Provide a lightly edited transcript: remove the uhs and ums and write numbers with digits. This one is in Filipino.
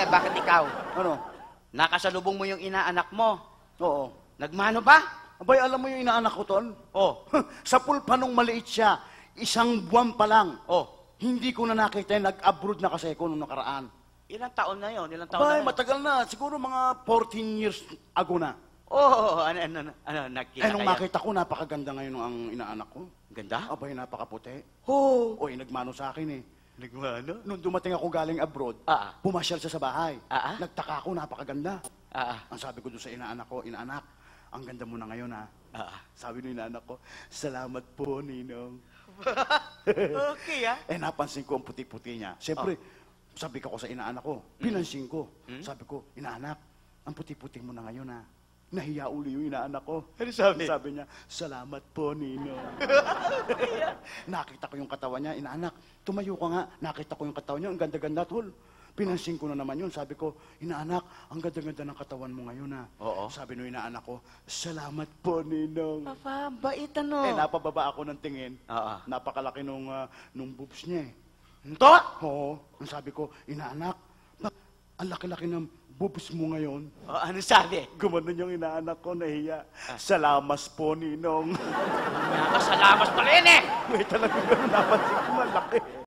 Bakit ikaw? Ano? Nakasalubong mo yung inaanak mo. Oo. Nagmano ba? Abay, alam mo yung inaanak ko, Tol? Oh. Sa pulpa nung maliit siya, 1 buwan pa lang. Oh. Hindi ko na nakita, nag-abroad na kasi ako nung nakaraan. Ilang taon na yon? Ilang taon Abay, na yun? matagal na. Siguro mga 14 years ago na. Oh, nakita Nung kayo? makita ko, napakaganda ngayon ang inaanak ko. Ganda? Abay, napakaputi. Oh. Oy, nagmano sa akin eh. Nagmano? Nung dumating ako galing abroad, pumasyal siya sa bahay. Nagtaka ako, napakaganda. Ang sabi ko doon sa inaanak ko, inaanak, ang ganda mo na ngayon ha. Sabi ng inaanak ko, salamat po, Ninong. Okay napansin ko ang puti-puti niya. Siyempre, sabi ko sa inaanak ko, pinansin ko. Sabi ko, inaanak, ang puti-puti mo na ngayon ha. Nahiya uli yung inaanak ko. Ano sabi? Sabi niya, salamat po, Ninong. Nakita ko yung katawan niya, inaanak, tumayo ka nga. Nakita ko yung katawan niya, ang ganda-ganda, Tol. Pinansin ko na naman yun. Sabi ko, inaanak, ang ganda-ganda ng katawan mo ngayon ha. Oo. Sabi nung inaanak ko, salamat po, Ninong. Papa, bait ano? Napababa ako ng tingin. Oo. Napakalaki nung boobs niya eh. Ito? Oo. Ang sabi ko, inaanak, ang laki-laki ng boobs mo ngayon. Ano sabi? Gumanon yung inaanak ko, nahiya. Salamas po, Ninong. Nakasalamas pa rin eh! May talagang gano'n, napansin ko malaki.